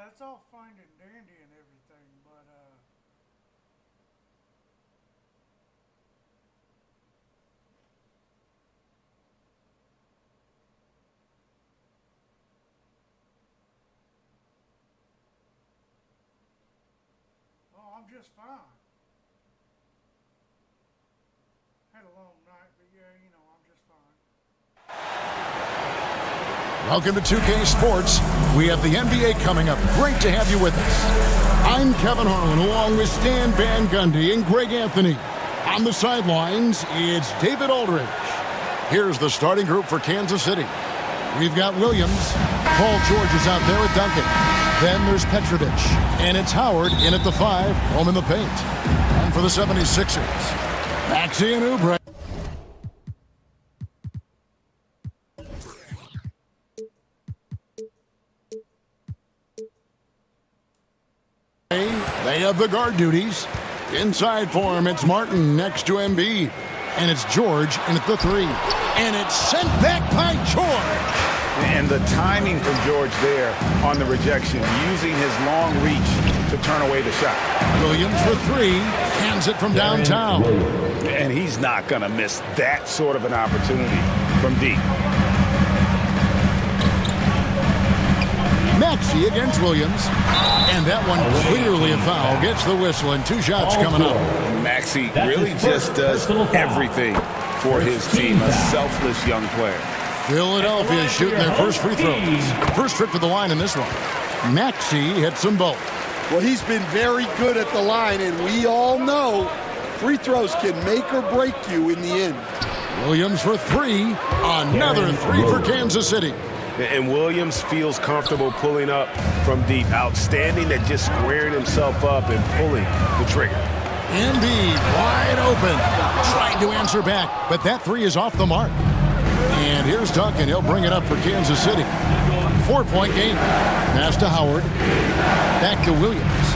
that's all fine and dandy and everything, but oh, I'm just fine. Had a long night, but yeah, you know, I'm just fine. Welcome to 2K Sports. We have the NBA coming up. Great to have you with us. I'm Kevin Harlan along with Stan Van Gundy and Greg Anthony. On the sidelines, it's David Aldridge. Here's the starting group for Kansas City. We've got Williams. Paul George is out there at Duncan. Then there's Petrovic. And it's Howard in at the 5, home in the paint. And for the 76ers, Maxey and Oubre. They have the guard duties. Inside for him, it's Martin next to Embiid. And it's George in at the 3. And it's sent back by George. And the timing from George there on the rejection, using his long reach to turn away the shot. Williams for 3, hands it from downtown. And he's not going to miss that sort of an opportunity from deep. Maxey against Williams. And that one clearly a foul. Gets the whistle and 2 shots coming up. Maxey really just does everything for his team. A selfless young player. Philadelphia shooting their first free throws. First trip to the line in this one. Maxey hits them both. Well, he's been very good at the line, and we all know free throws can make or break you in the end. Williams for 3. Another 3 for Kansas City. And Williams feels comfortable pulling up from deep. Outstanding at just squaring himself up and pulling the trigger. Embiid wide open. Trying to answer back, but that 3 is off the mark. And here's Duncan. He'll bring it up for Kansas City. 4-point game. Pass to Howard. Back to Williams.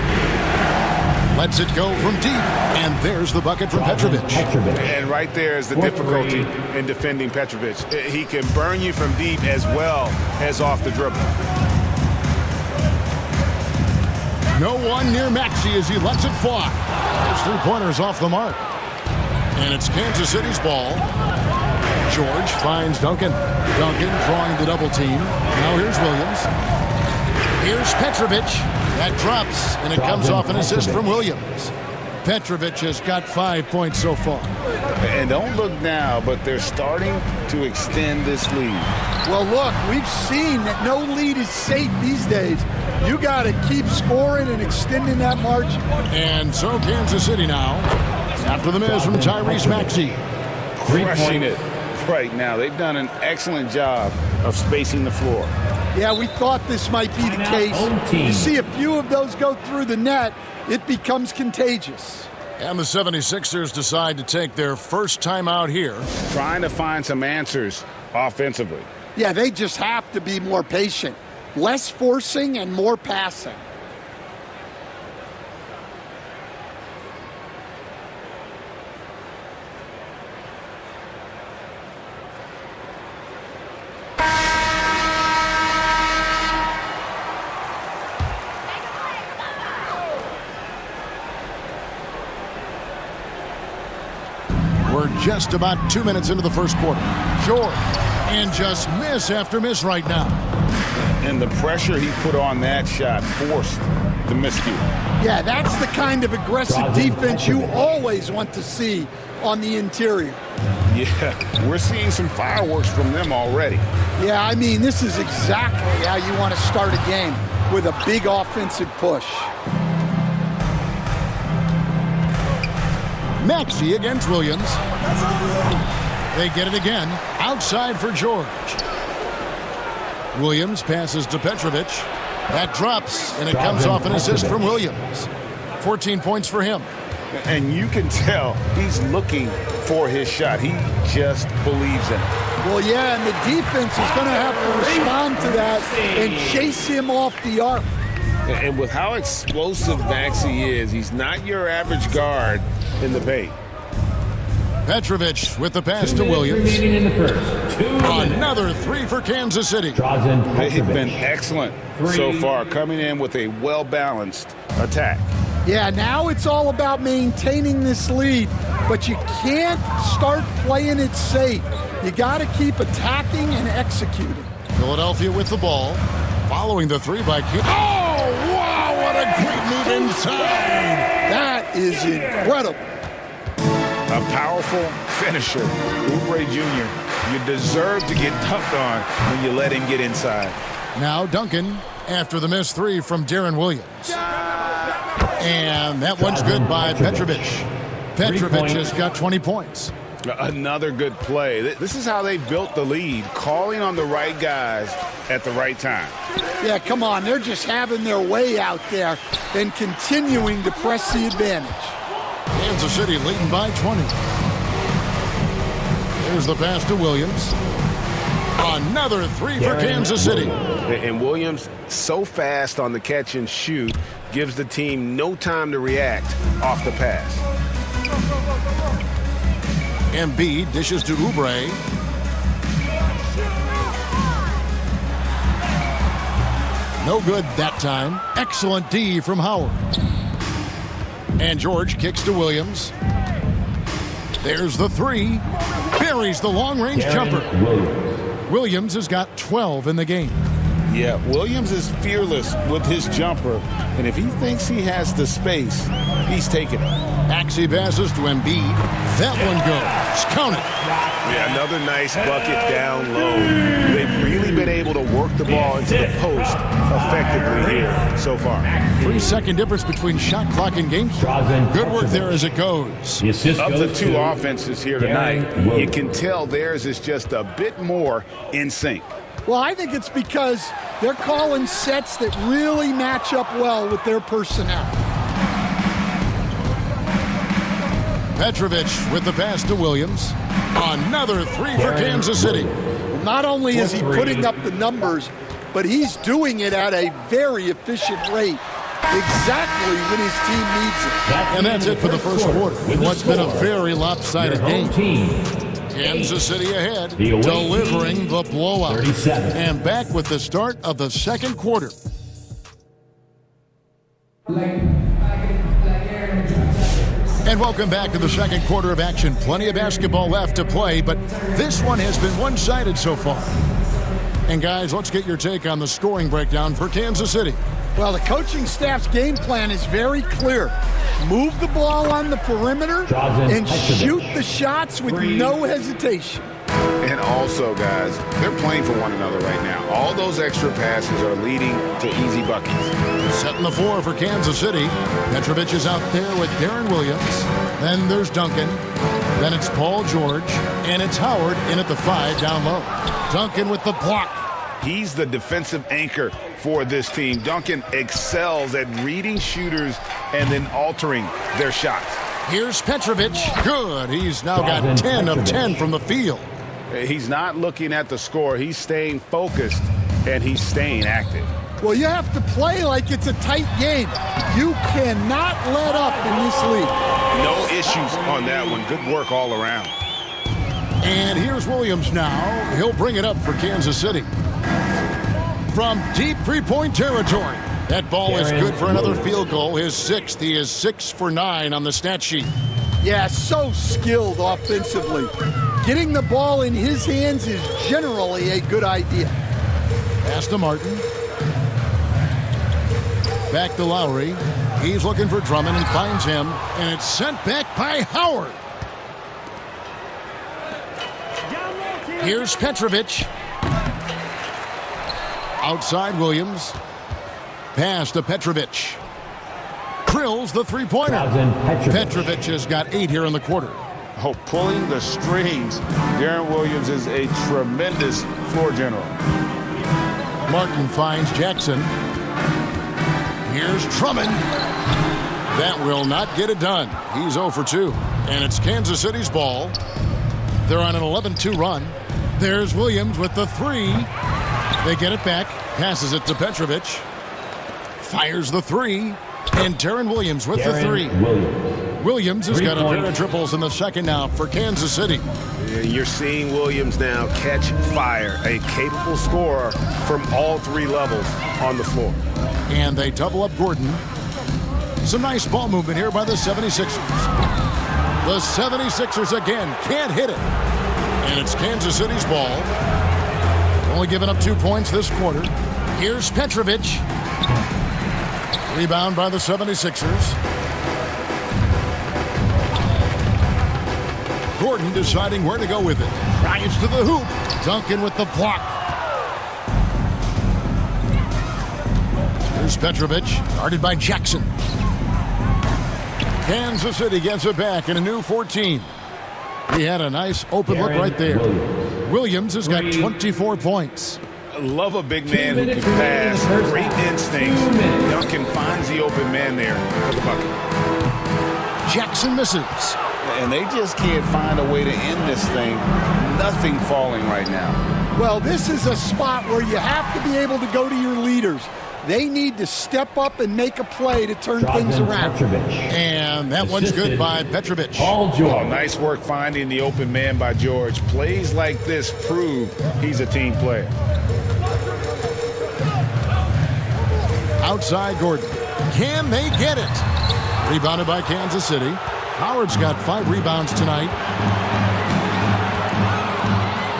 Lets it go from deep. And there's the bucket from Petrovic. And right there is the difficulty in defending Petrovic. He can burn you from deep as well as off the dribble. No one near Maxey as he lets it fly. His 3-pointers off the mark. And it's Kansas City's ball. George finds Duncan. Duncan drawing the double team. Now here's Williams. Here's Petrovic. That drops, and it comes off an assist from Williams. Petrovic has got 5 points so far. And don't look now, but they're starting to extend this lead. Well, look, we've seen that no lead is safe these days. You got to keep scoring and extending that margin. And so Kansas City now, after the miss from Tyrese Maxey. Crushing it right now. They've done an excellent job of spacing the floor. Yeah, we thought this might be the case. You see a few of those go through the net, it becomes contagious. And the 76ers decide to take their first time out here. Trying to find some answers offensively. Yeah, they just have to be more patient. Less forcing and more passing. We're just about 2 minutes into the first quarter. George, and just miss after miss right now. And the pressure he put on that shot forced the miscue. Yeah, that's the kind of aggressive defense you always want to see on the interior. Yeah, we're seeing some fireworks from them already. Yeah, I mean, this is exactly how you want to start a game, with a big offensive push. Maxey against Williams. They get it again. Outside for George. Williams passes to Petrovic. That drops, and it comes off an assist from Williams. 14 points for him. And you can tell he's looking for his shot. He just believes in it. Well, yeah, and the defense is going to have to respond to that and chase him off the arc. And with how explosive Maxey is, he's not your average guard in the paint. Petrovic with the pass to Williams. Remaining in the first. 2 minutes. Another three for Kansas City. Draws in They've been Petrovic. excellent so far, coming in with a well-balanced attack. Yeah, now it's all about maintaining this lead, but you can't start playing it safe. You got to keep attacking and executing. Philadelphia with the ball. Following the three by King. Oh, wow, what a great move inside. That is incredible. A powerful finisher, Oubre Jr. You deserve to get dunked on when you let him get inside. Now Duncan after the missed three from Darren Williams. And that one's good by Petrovic. Petrovic has got 20 points. Another good play. This is how they built the lead, calling on the right guys at the right time. Yeah, come on. They're just having their way out there and continuing to press the advantage. Kansas City leading by 20. Here's the pass to Williams. Another three for Kansas City. And Williams, so fast on the catch and shoot, gives the team no time to react off the pass. Embiid dishes to Oubre. No good that time. Excellent D from Howard. And George kicks to Williams. There's the three. Buries the long-range jumper. Williams has got 12 in the game. Yeah, Williams is fearless with his jumper, and if he thinks he has the space, he's taking it. Maxey passes to Embiid. That one goes. Count it. Yeah, another nice bucket down low. They've really been able to work the ball into the post effectively here so far. 3-second difference between shot clock and game. Good work there as it goes. The assist Of goes the two to offenses here Darren tonight, you Williams. can tell theirs is just a bit more in sync. Well, I think it's because they're calling sets that really match up well with their personnel. Petrovic with the pass to Williams. Another three for Kansas City. Not only is he putting up the numbers, but he's doing it at a very efficient rate, exactly when his team needs it. And that's it for the first quarter. In what's been a very lopsided game. Kansas City ahead, The away delivering team, the blowout. 37. And back with the start of the second quarter. And welcome back to the second quarter of action. Plenty of basketball left to play, but this one has been one-sided so far. And guys, let's get your take on the scoring breakdown for Kansas City. Well, the coaching staff's game plan is very clear. Move the ball on the perimeter and shoot the shots with no hesitation. And also, guys, they're playing for one another right now. All those extra passes are leading to easy buckets. Setting the floor for Kansas City. Petrovic is out there with Darren Williams. Then there's Duncan. Then it's Paul George. And it's Howard in at the 5 down low. Duncan with the block. He's the defensive anchor for this team. Duncan excels at reading shooters and then altering their shots. Here's Petrovic. Good. He's now got 10 of 10 from the field. He's not looking at the score. He's staying focused, and he's staying active. Well, you have to play like it's a tight game. You cannot let up in this league. No issues on that one. Good work all around. And here's Williams now. He'll bring it up for Kansas City. From deep three-point territory. That ball is good for another field goal. His 6th. He is 6 for 9 on the stat sheet. Yeah, so skilled offensively. Getting the ball in his hands is generally a good idea. Pass to Martin. Back to Lowry. He's looking for Drummond and finds him. And it's sent back by Howard. Here's Petrovic. Outside Williams. Pass to Petrovic. Drills the three-pointer. Petrovic has got 8 here in the quarter. Oh, pulling the strings. Darren Williams is a tremendous floor general. Martin finds Jackson. Here's Drummond. That will not get it done. He's 0 for 2. And it's Kansas City's ball. They're on an 11-2 run. There's Williams with the 3. They get it back. Passes it to Petrovic. Fires the 3. And Darren Williams with the 3. Williams has got a pair of triples in the second now for Kansas City. You're seeing Williams now catch fire, a capable scorer from all three levels on the floor. And they double up Gordon. Some nice ball movement here by the 76ers. The 76ers again can't hit it. And it's Kansas City's ball. Only giving up 2 points this quarter. Here's Petrovic. Rebound by the 76ers. Gordon deciding where to go with it. Drives to the hoop. Duncan with the block. Here's Petrovic, guarded by Jackson. Kansas City gets it back in a new 14. He had a nice open look right there. Williams has got 24 points. I love a big man who can pass. Great instincts. Duncan finds the open man there for the bucket. Jackson misses. And they just can't find a way to end this thing. Nothing falling right now. Well, this is a spot where you have to be able to go to your leaders. They need to step up and make a play to turn things around. And that one's good by Petrovic. Oh, nice work finding the open man by George. Plays like this prove he's a team player. Outside Gordon. Can they get it? Rebounded by Kansas City. Howard's got 5 rebounds tonight.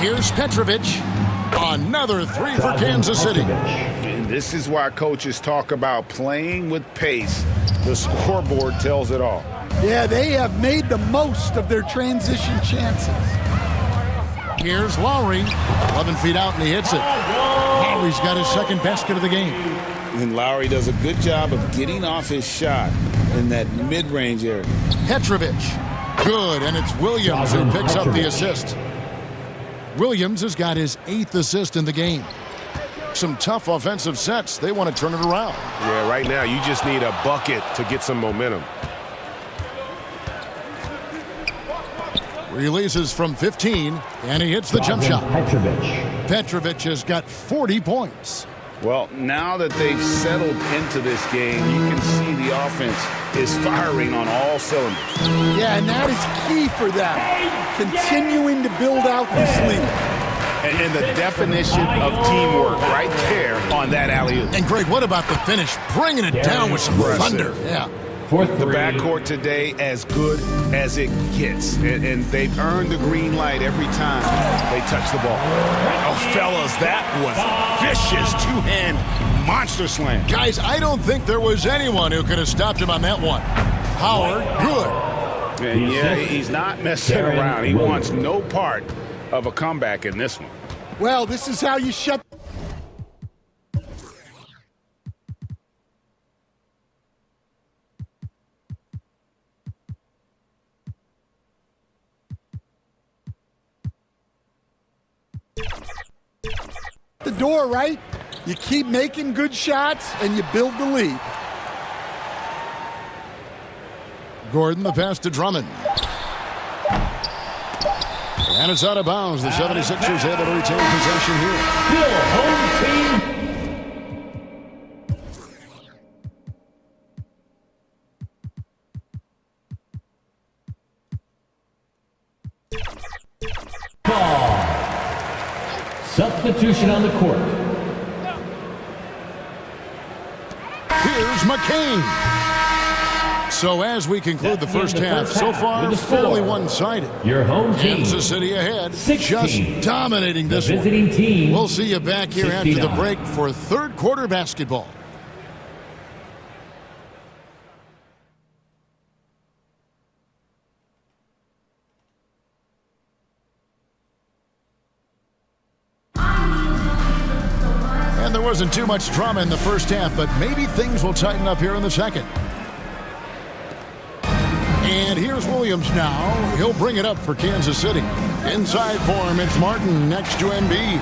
Here's Petrovic. Another 3 for Kansas City. And this is why coaches talk about playing with pace. The scoreboard tells it all. Yeah, they have made the most of their transition chances. Here's Lowry. 11 feet out and he hits it. Lowry's got his second basket of the game. And Lowry does a good job of getting off his shot in that mid-range area. Petrovic. Good, and it's Williams who picks up the assist. Williams has got his 8th assist in the game. Some tough offensive sets. They want to turn it around. Yeah, right now you just need a bucket to get some momentum. Releases from 15, and he hits the jump shot. Petrovic has got 40 points. Well, now that they've settled into this game, you can see the offense is firing on all cylinders. Yeah, and that is key for them. Continuing to build out this lead. And the definition of teamwork right there on that alley-oop. And Greg, what about the finish? Bringing it down with some thunder. Yeah. The backcourt today as good as it gets. And they've earned the green light every time they touch the ball. Oh, fellas, that was vicious two-hand monster slam. Guys, I don't think there was anyone who could have stopped him on that one. Howard, good. And yeah, he's not messing around. He wants no part of a comeback in this one. Well, this is how you shut. The door, right? You keep making good shots and you build the lead. Gordon, the pass to Drummond. And it's out of bounds. The 76ers able to retain possession here. Still home team. Ball. Substitution on the court. Here's McCain. So as we conclude the first half, so far fairly one-sided. Your home team. Kansas City ahead, 16. just dominating this The one. visiting team. We'll see you back here after the 69. break for third quarter basketball. And there wasn't too much drama in the first half, but maybe things will tighten up here in the second. And here's Williams now. He'll bring it up for Kansas City. Inside for him, it's Martin next to Embiid.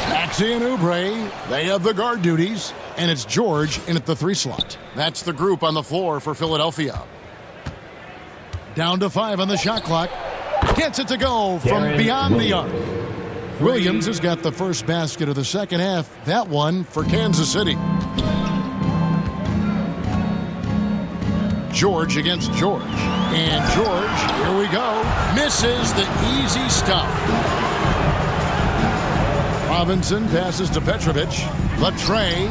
Maxey and Oubre, they have the guard duties. And it's George in at the 3 slot. That's the group on the floor for Philadelphia. Down to 5 on the shot clock. Gets it to go from beyond the arc. Williams has got the first basket of the second half. That one for Kansas City. George against George. And George, here we go, misses the easy stuff. Robinson passes to Petrovic. Latre,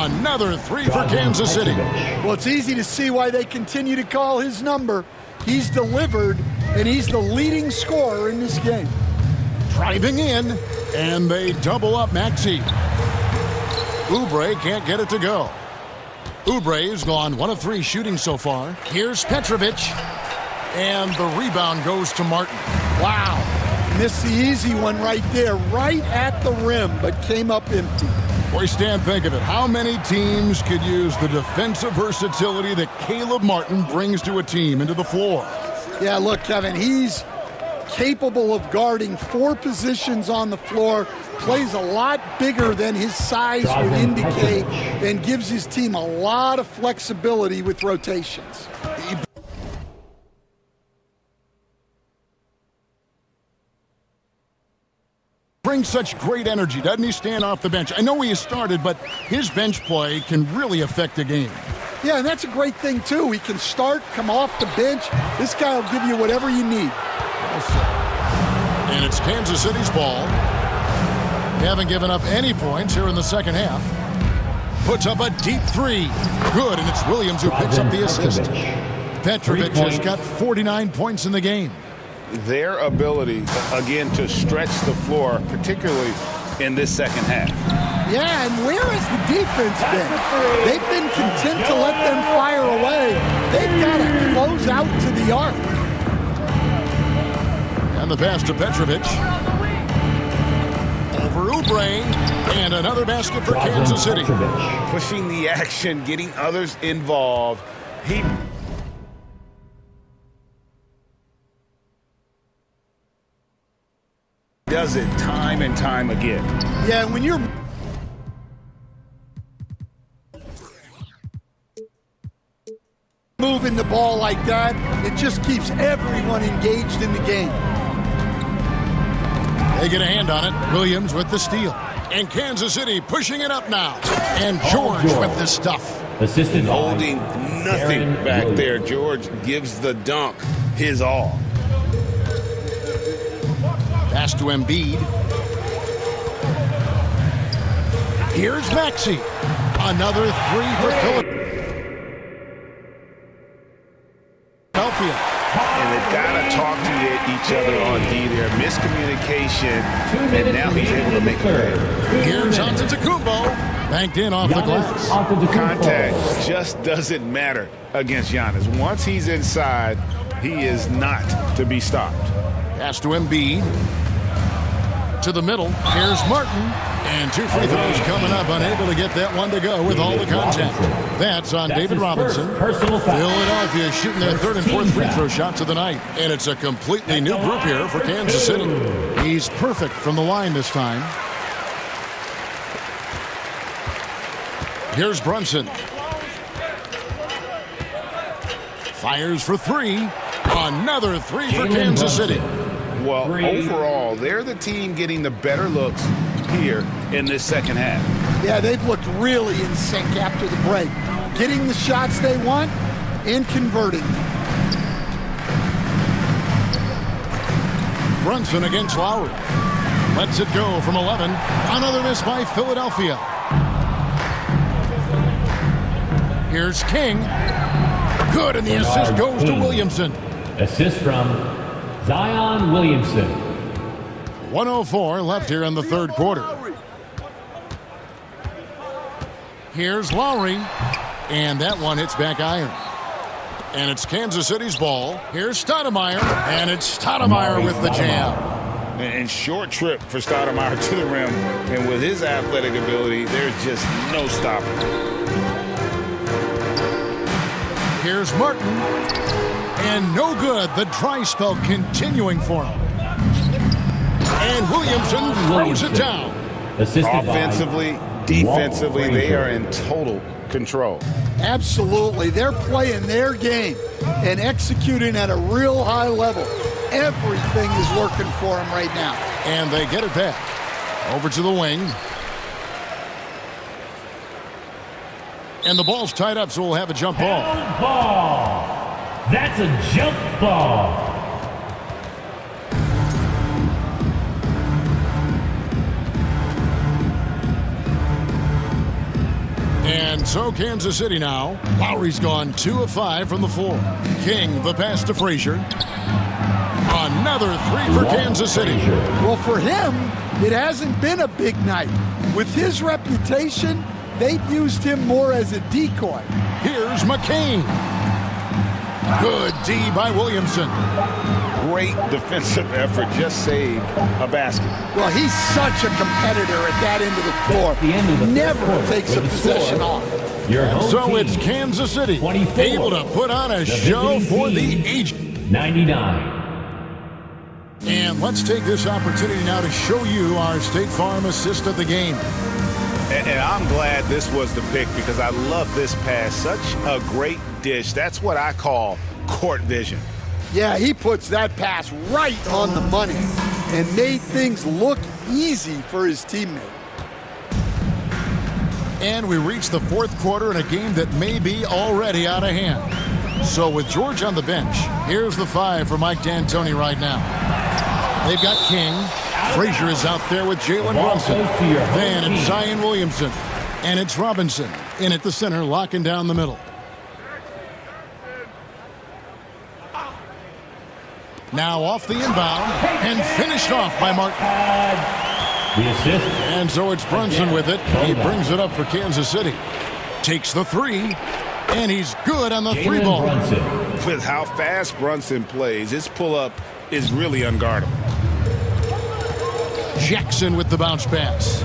another three for Kansas City. Well, it's easy to see why they continue to call his number. He's delivered, and he's the leading scorer in this game. Driving in, and they double up Maxey. Oubre can't get it to go. Oubre's gone 1 of 3 shooting so far. Here's Petrovic, and the rebound goes to Martin. Wow, missed the easy one right there, right at the rim, but came up empty. Boy, Stan, think of it. How many teams could use the defensive versatility that Caleb Martin brings to a team into the floor? Yeah, look, Kevin, he's capable of guarding 4 positions on the floor, plays a lot bigger than his size would indicate, and gives his team a lot of flexibility with rotations. Brings such great energy, doesn't he, stand off the bench? I know he has started, but his bench play can really affect the game. Yeah, and that's a great thing, too. He can start, come off the bench. This guy will give you whatever you need. And it's Kansas City's ball. They haven't given up any points here in the second half. Puts up a deep 3. Good, and it's Williams who picks up the assist. Petrovic has got 49 points in the game. Their ability, again, to stretch the floor, particularly in this second half. Yeah, and where has the defense been? They've been content to let them fire away. They've got to close out to the arc. And the pass to Petrovic. Over Oubre. And another basket for Kansas City. Pushing the action, getting others involved. He does it time and time again. Yeah, when you're moving the ball like that, it just keeps everyone engaged in the game. They get a hand on it. Williams with the steal. And Kansas City pushing it up now. And George with the stuff. Assisted Holding nothing back there. George gives the dunk his all. Pass to Embiid. Here's Maxey. Another 3 for Philadelphia. And they've got to talk to each other on D there. Miscommunication. And now he's able to make a play. Here's Antetokounmpo. Banked in off the glass. Contact just doesn't matter against Giannis. Once he's inside, he is not to be stopped. Pass to Embiid. To the middle. Here's Martin. And 2 free throws coming up. Unable to get that one to go with all the contact. That's on David Robinson. Philadelphia shooting their 3rd and 4th free throw shots of the night. And it's a completely new group here for Kansas City. He's perfect from the line this time. Here's Brunson. Fires for 3. Another 3 for Kansas City. Well, overall, they're the team getting the better looks here in this second half. Yeah, they've looked really in sync after the break. Getting the shots they want and converting. Brunson against Lowry. Lets it go from 11. Another miss by Philadelphia. Here's King. Good, and the assist goes to Williamson. Assist from Zion Williamson. 1:04 left here in the 3rd quarter. Here's Lowry. And that one hits back iron. And it's Kansas City's ball. Here's Stoudemire. And it's Stoudemire with the jam. And short trip for Stoudemire to the rim. And with his athletic ability, there's just no stopping. Here's Martin. And no good. The dry spell continuing for him. And Williamson throws it down. Offensively, defensively, they are in total control. Absolutely. They're playing their game and executing at a real high level. Everything is working for them right now. And they get it back. Over to the wing. And the ball's tied up, so we'll have a jump ball. That's a jump ball. And so Kansas City now. Lowry's gone 2 of 5 from the floor. King, the pass to Frazier. Another 3 for Kansas City. Well, for him, it hasn't been a big night. With his reputation, they've used him more as a decoy. Here's McCain. Good D by Williamson. Great defensive effort, just saved a basket. Well, he's such a competitor at that end of the floor. The end of the Never quarter, takes a with the possession score, off. Your home So team, it's Kansas City 24. able to put on a show visiting for the team, ages. 99. And let's take this opportunity now to show you our State Farm assist of the game. And I'm glad this was the pick because I love this pass. Such a great dish. That's what I call court vision. Yeah, he puts that pass right on the money and made things look easy for his teammate. And we reach the fourth quarter in a game that may be already out of hand. So with George on the bench, here's the 5 for Mike D'Antoni right now. They've got King. Frazier is out there with Jalen Brunson. Then it's Zion Williamson. And it's Robinson in at the center, locking down the middle. Now off the inbound and finished off by Martin. The assist. And so it's Brunson with it. He brings it up for Kansas City. Takes the 3, and he's good on the 3 ball. Brunson. With how fast Brunson plays, his pull-up is really unguardable. Jackson with the bounce pass.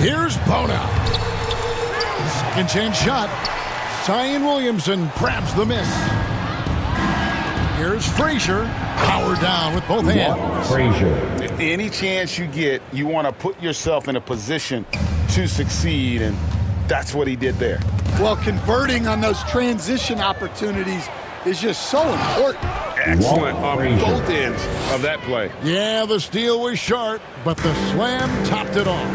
Here's Bona. Second chance shot. Zion Williamson grabs the miss. Here's Frazier. Power down with both hands. Frazier. Any chance you get, you want to put yourself in a position to succeed, and that's what he did there. Well, converting on those transition opportunities is just so important. Excellent on Frazier. both ends of that play. Yeah, the steal was sharp, but the slam topped it off.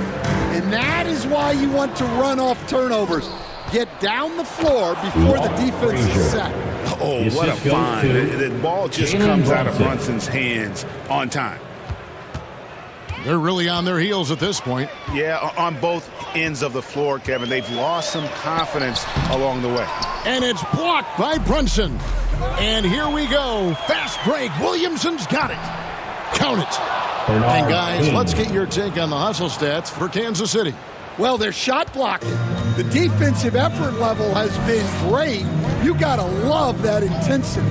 And that is why you want to run off turnovers. Get down the floor before the defense is set. Oh, The what a assist goes find. to The ball just Jalen comes out of Brunson. Brunson's hands on time. They're really on their heels at this point. Yeah, on both ends of the floor, Kevin. They've lost some confidence along the way. And it's blocked by Brunson. And here we go. Fast break. Williamson's got it. Count it. And guys, let's get your take on the hustle stats for Kansas City. Well, they're shot blocking. The defensive effort level has been great. You got to love that intensity.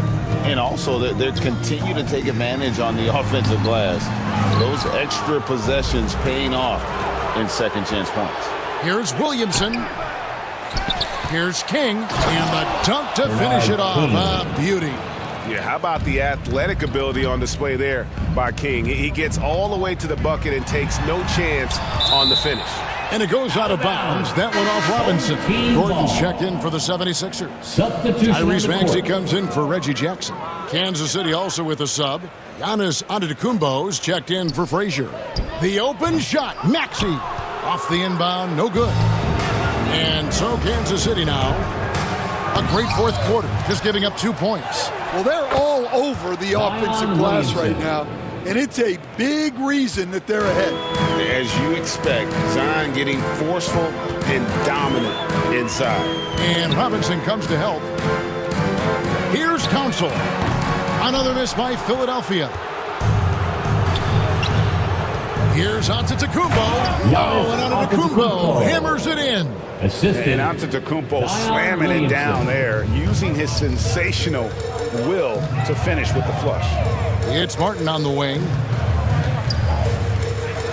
And also, they continue to take advantage on the offensive glass. Those extra possessions paying off in second chance points. Here's Williamson. Here's King. And the dunk to finish it off. A beauty. Yeah, how about the athletic ability on display there by King? He gets all the way to the bucket and takes no chance on the finish. And it goes out of bounds. That went off Robinson. Gordon's checked in for the 76ers. Substitution. Tyrese on the Maxey court. comes in for Reggie Jackson. Kansas City also with a sub. Giannis Antetokounmpo's checked in for Frazier. The open shot. Maxey off the inbound. No good. And so Kansas City now. A great fourth quarter. Just giving up 2 points. Well, they're all over the offensive glass right now, and it's a big reason that they're ahead. As you expect, Zion getting forceful and dominant inside. And Robinson comes to help. Here's Council. Another miss by Philadelphia. Here's Antetokounmpo. Oh, and Antetokounmpo hammers it in. Assisted. And Antetokounmpo Zion slamming it Williamson. down there, using his sensational will to finish with the flush. It's Martin on the wing.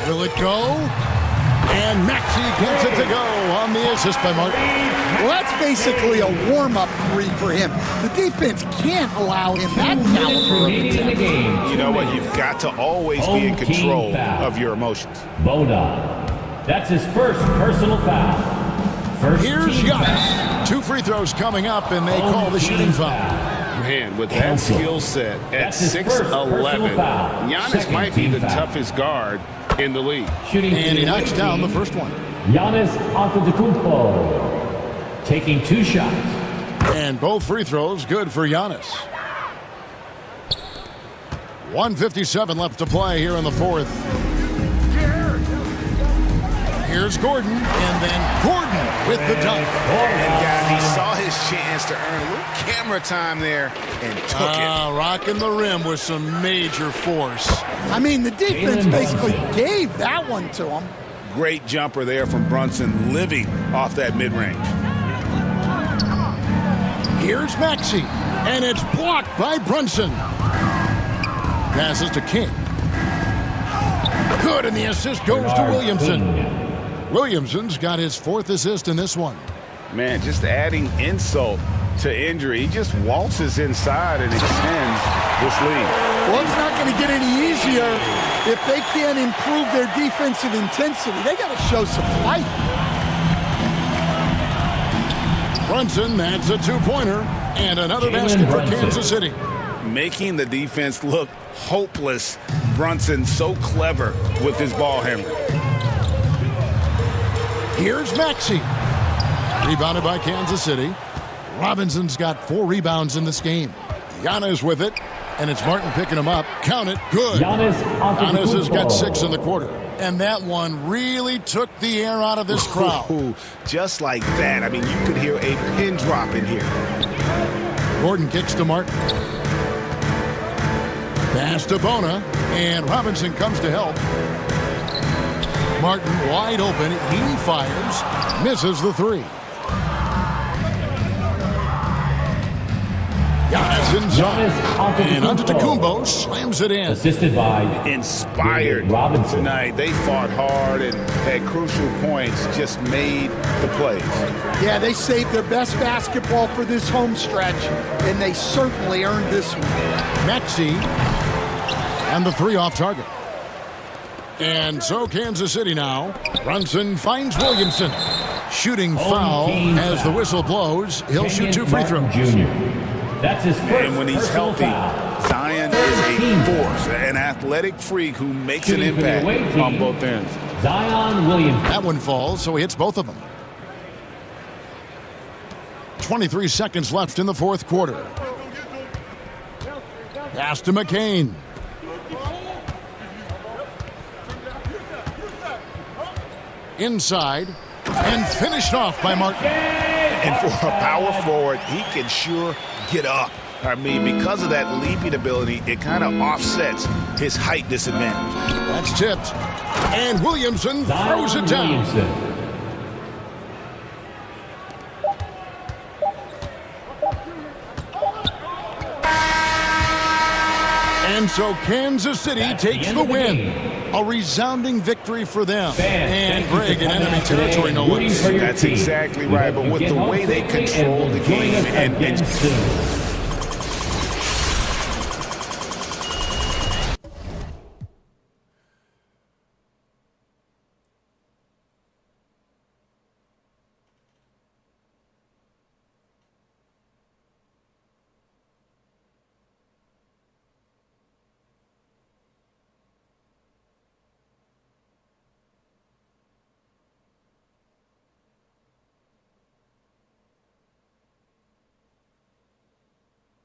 Will it go? And Maxey gets it to go on the assist by Martin. Well, that's basically a warm-up 3 for him. The defense can't allow him that caliber of Remaining in the attack. game. You know what? You've got to always be in Home control team foul. of your emotions. Bona. That's his first personal foul. First Here's team foul. Giannis. 2 free throws coming up, and they call the shooting foul. Man, with that Counsel. skill set at That's his first 6'11", personal foul. Giannis Second might be team the foul. toughest guard in the league. Shooting for And he the knocks away down the team, first one. Giannis Antetokounmpo. Taking 2 shots. And both free throws good for Giannis. 1:57 left to play here in the fourth. Here's Gordon, and then Gordon with the dunk. And guys, he saw his chance to earn a little camera time there and took it. Rocking the rim with some major force. I mean, the defense basically gave that one to him. Great jumper there from Brunson, living off that mid-range. Here's Maxey, and it's blocked by Brunson. Passes to King. Good, and the assist goes to Williamson. Williamson's got his fourth assist in this one. Man, just adding insult to injury. He just waltzes inside and extends this lead. Well, it's not going to get any easier if they can't improve their defensive intensity. They got to show some fight. Brunson, that's a two-pointer, and another basket for Kansas City. Making the defense look hopeless. Brunson so clever with his ball handling. Here's Maxey. Rebounded by Kansas City. Robinson's got 4 rebounds in this game. Giannis with it, and it's Martin picking him up. Count it. Good. Giannis has got 6 in the quarter. And that one really took the air out of this crowd. Ooh, just like that. I mean, you could hear a pin drop in here. Gordon kicks to Martin. Pass to Bona, and Robinson comes to help. Martin wide open. He fires. Misses the 3. Giannis inside. And Antetokounmpo slams it in. Assisted by Inspired Robinson. tonight. They fought hard and at crucial points just made the plays. Yeah, they saved their best basketball for this home stretch, and they certainly earned this one. Maxey. And the 3 off target. And so Kansas City now. Brunson finds Williamson. Shooting foul as the whistle blows. He'll shoot 2 free throws. Jr. That's his first. And when he's personal healthy, foul. Zion is a force, an athletic freak who makes an Shooting for the away impact team, on both ends. Zion Williamson. That one falls, so he hits both of them. 23 seconds left in the fourth quarter. Pass to McCain. Inside, and finished off by Martin. And for a power forward, he can sure get up. I mean, because of that leaping ability, it kind of offsets his height disadvantage. That's tipped. And Williamson throws it down. Williamson. And so Kansas City takes the win. A resounding victory for them. And Greg in enemy territory, no less. That's exactly right. But with the way they control the game and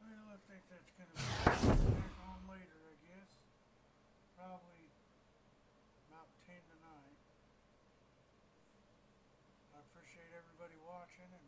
Well, I think that's going to be back on later, I guess. Probably about 10 to 9. I appreciate everybody watching, and